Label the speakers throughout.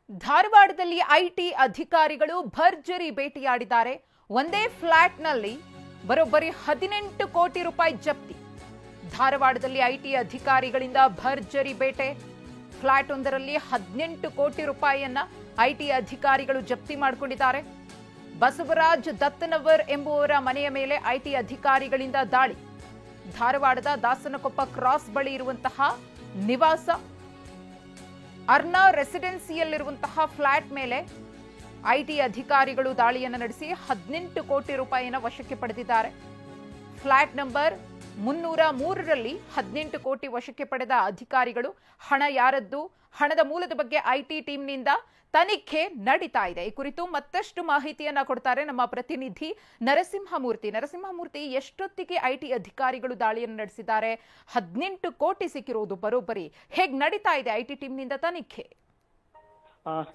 Speaker 1: ಧಾರವಾಡದಲ್ಲಿ ಐಟಿ ಅಧಿಕಾರಿಗಳು ಭರ್ಜರಿ ಬೇಟೆಯಾಡಿದ್ದಾರೆ. ಒಂದೇ ಫ್ಲಾಟ್ನಲ್ಲಿ ಬರೋಬ್ಬರಿ 18 ಕೋಟಿ ರೂಪಾಯಿ ಜಪ್ತಿ. ಧಾರವಾಡದಲ್ಲಿ ಐಟಿ ಅಧಿಕಾರಿಗಳಿಂದ ಭರ್ಜರಿ ಬೇಟೆ. ಫ್ಲಾಟ್ ಒಂದರಲ್ಲಿ 18 ಕೋಟಿ ರೂಪಾಯಿಯನ್ನ ಐಟಿ ಅಧಿಕಾರಿಗಳು ಜಪ್ತಿ ಮಾಡಿಕೊಂಡಿದ್ದಾರೆ. ಬಸವರಾಜ್ ದತ್ತನವರ್ ಎಂಬುವರ ಮನೆಯ ಮೇಲೆ ಐಟಿ ಅಧಿಕಾರಿಗಳಿಂದ ದಾಳಿ. ಧಾರವಾಡದ ದಾಸನಕೊಪ್ಪ ಕ್ರಾಸ್ ಬಳಿ ಇರುವಂತಹ ನಿವಾಸ ಅರ್ನಾ ರೆಸಿಡೆನ್ಸಿಯಲ್ಲಿರುವಂತಹ ಫ್ಲಾಟ್ ಮೇಲೆ ಐಟಿ ಅಧಿಕಾರಿಗಳು ದಾಳಿಯನ್ನು ನಡೆಸಿ 18 ಕೋಟಿ ರೂಪಾಯಿಯನ್ನು ವಶಕ್ಕೆ ಪಡೆದಿದ್ದಾರೆ. ಫ್ಲಾಟ್ ನಂಬರ್ 303ರಲ್ಲಿ 18 ಕೋಟಿ ವಶಕ್ಕೆ ಪಡೆದ ಅಧಿಕಾರಿಗಳು ಹಣ ಯಾರದ್ದು, ಹಣದ ಮೂಲದ ಬಗ್ಗೆ ಐಟಿ ಟೀಮ್ನಿಂದ ತನಿಖೆ ನಡೀತಾ ಇದೆ. ಈ ಕುರಿತು ಮತ್ತಷ್ಟು ಮಾಹಿತಿಯನ್ನ ಕೊಡ್ತಾರೆ ನಮ್ಮ ಪ್ರತಿನಿಧಿ ನರಸಿಂಹಮೂರ್ತಿ. ಎಷ್ಟೊತ್ತಿಗೆ ಐಟಿ ಅಧಿಕಾರಿಗಳು ದಾಳಿಯನ್ನು ನಡೆಸಿದ್ದಾರೆ? 18 ಕೋಟಿ ಸಿಕ್ಕಿರುವುದು ಬರೋಬ್ಬರಿ. ಹೇಗೆ ನಡೀತಾ ಇದೆ ಐಟಿ ಟೀಮ್ನಿಂದ ತನಿಖೆ?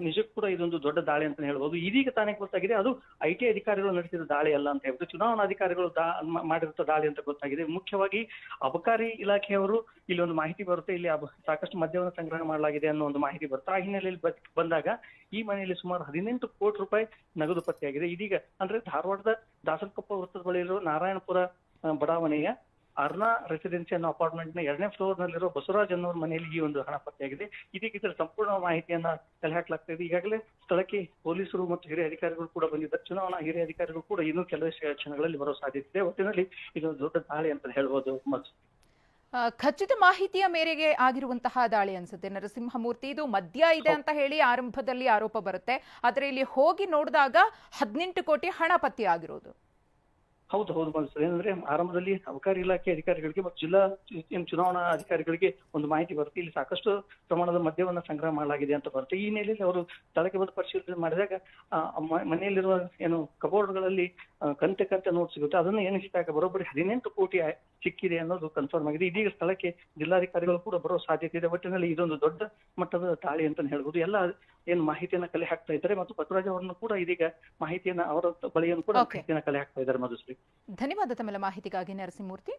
Speaker 2: ನಿಜಕ್ಕೂ ಕೂಡ ಇದೊಂದು ದೊಡ್ಡ ದಾಳಿ ಅಂತ ಹೇಳ್ಬೋದು. ಇದೀಗ ತಾನೇ ಗೊತ್ತಾಗಿದೆ ಅದು ಐಟಿ ಅಧಿಕಾರಿಗಳು ನಡೆಸಿದ ದಾಳಿ ಅಲ್ಲ ಅಂತ ಹೇಳ್ಬಿಟ್ಟು ಚುನಾವಣಾಧಿಕಾರಿಗಳು ಮಾಡಿರುತ್ತ ದಾಳಿ ಅಂತ ಗೊತ್ತಾಗಿದೆ. ಮುಖ್ಯವಾಗಿ ಅಬಕಾರಿ ಇಲಾಖೆಯವರು ಇಲ್ಲಿ ಒಂದು ಮಾಹಿತಿ ಬರುತ್ತೆ, ಇಲ್ಲಿ ಸಾಕಷ್ಟು ಮದ್ಯವನ್ನು ಸಂಗ್ರಹಣೆ ಮಾಡಲಾಗಿದೆ ಅನ್ನೋ ಒಂದು ಮಾಹಿತಿ ಬರುತ್ತೆ. ಆ ಹಿನ್ನೆಲೆಯಲ್ಲಿ ಬಂದಾಗ ಈ ಮನೆಯಲ್ಲಿ ಸುಮಾರು 18 ಕೋಟಿ ರೂಪಾಯಿ ನಗದು ಪತ್ತೆಯಾಗಿದೆ. ಇದೀಗ ಅಂದ್ರೆ ಧಾರವಾಡದ ದಾಸನಕೊಪ್ಪ ವೃತ್ತದ ಬಳಿ ಇರುವ ನಾರಾಯಣಪುರ ಬಡಾವಣೆಯ ಅರ್ನಾ ರೆಸಿಡೆನ್ಸಿ ಅನ್ನೋ ಅಪಾರ್ಟ್ಮೆಂಟ್ ನ 2ನೇ ಫ್ಲೋರ್ ನಲ್ಲಿರೋ ಬಸವರಾಜ್ ಅನ್ನೋರ ಮನೆಯಲ್ಲಿ ಈ ಒಂದು ಹಣ ಪತ್ತೆಯಾಗಿದೆ. ಇದೀಗ ಇದರ ಸಂಪೂರ್ಣ ಮಾಹಿತಿಯನ್ನ ಕಲೆ ಹಾಕಲಾಗ್ತಾ ಇದೆ. ಈಗಾಗಲೇ ಸ್ಥಳಕ್ಕೆ ಪೊಲೀಸರು ಮತ್ತು ಹಿರಿಯ ಅಧಿಕಾರಿಗಳು ಕೂಡ ಬಂದಿದ್ದಾರೆ. ಚುನಾವಣಾ ಹಿರಿಯ ಅಧಿಕಾರಿಗಳು ಕೂಡ ಇನ್ನೂ ಕೆಲವೇ ಕ್ಷಣಗಳಲ್ಲಿ ಬರೋ ಸಾಧ್ಯತೆ ಇದೆ. ಒಟ್ಟಿನಲ್ಲಿ ಇದೊಂದು ದೊಡ್ಡ ದಾಳಿ ಅಂತ ಹೇಳ್ಬೋದು.
Speaker 1: ಖಚಿತ ಮಾಹಿತಿಯ ಮೇರೆಗೆ ಆಗಿರುವಂತಹ ದಾಳಿ ಅನ್ಸುತ್ತೆ ನರಸಿಂಹಮೂರ್ತಿ. ಇದು ಮದ್ಯ ಇದೆ ಅಂತ ಹೇಳಿ ಆರಂಭದಲ್ಲಿ ಆರೋಪ ಬರುತ್ತೆ, ಆದ್ರೆ ಇಲ್ಲಿ ಹೋಗಿ ನೋಡಿದಾಗ 18 ಕೋಟಿ ಹಣ ಪತ್ತೆ ಆಗಿರೋದು.
Speaker 2: ಹೌದು ಮನಸ್ಸು ಏನಂದ್ರೆ ಆರಂಭದಲ್ಲಿ ಅಬಕಾರಿ ಇಲಾಖೆ ಅಧಿಕಾರಿಗಳಿಗೆ ಮತ್ತು ಜಿಲ್ಲಾ ಚುನಾವಣಾ ಅಧಿಕಾರಿಗಳಿಗೆ ಒಂದು ಮಾಹಿತಿ ಬರುತ್ತೆ, ಇಲ್ಲಿ ಸಾಕಷ್ಟು ಪ್ರಮಾಣದ ಮದ್ಯವನ್ನ ಸಂಗ್ರಹ ಮಾಡಲಾಗಿದೆ ಅಂತ ಬರುತ್ತೆ. ಈ ಹಿನ್ನೆಲೆಯಲ್ಲಿ ಅವರು ಸ್ಥಳಕ್ಕೆ ಬಂದು ಪರಿಶೀಲನೆ ಮಾಡಿದಾಗ ಮನೆಯಲ್ಲಿರುವ ಏನು ಕಬೋರ್ಡ್ಗಳಲ್ಲಿ ಕಂತೆ ನೋಟ್ ಸಿಗುತ್ತೆ. ಅದನ್ನು ಎಣಿಸಿದಾಗ ಬರೋಬ್ಬರಿ 18 ಕೋಟಿ ಸಿಕ್ಕಿದೆ ಅನ್ನೋದು ಕನ್ಫರ್ಮ್ ಆಗಿದೆ. ಇದೀಗ ಸ್ಥಳಕ್ಕೆ ಜಿಲ್ಲಾಧಿಕಾರಿಗಳು ಕೂಡ ಬರೋ ಸಾಧ್ಯತೆ ಇದೆ. ಒಟ್ಟಿನಲ್ಲಿ ಇದೊಂದು ದೊಡ್ಡ ಮಟ್ಟದ ದಾಳಿ ಅಂತ ಹೇಳ್ಬೋದು. ಎಲ್ಲ ಏನು ಮಾಹಿತಿಯನ್ನ ಕಲೆ ಹಾಕ್ತಾ ಇದ್ದಾರೆ ಮತ್ತು ಬಸವರಾಜ್ ಅವರನ್ನು ಕೂಡ ಇದೀಗ ಮಾಹಿತಿಯನ್ನ ಅವರ ಬಳಿಯನ್ನು ಕೂಡ ಮಾಹಿತಿಯನ್ನ ಕಲೆ ಹಾಕ್ತಾ ಇದ್ದಾರೆ. ಮಧುಶ್ರೀ,
Speaker 1: ಧನ್ಯವಾದ ತಮ್ಮ ಮಾಹಿತಿಗಾಗಿ ನರಸಿಂಹಮೂರ್ತಿ.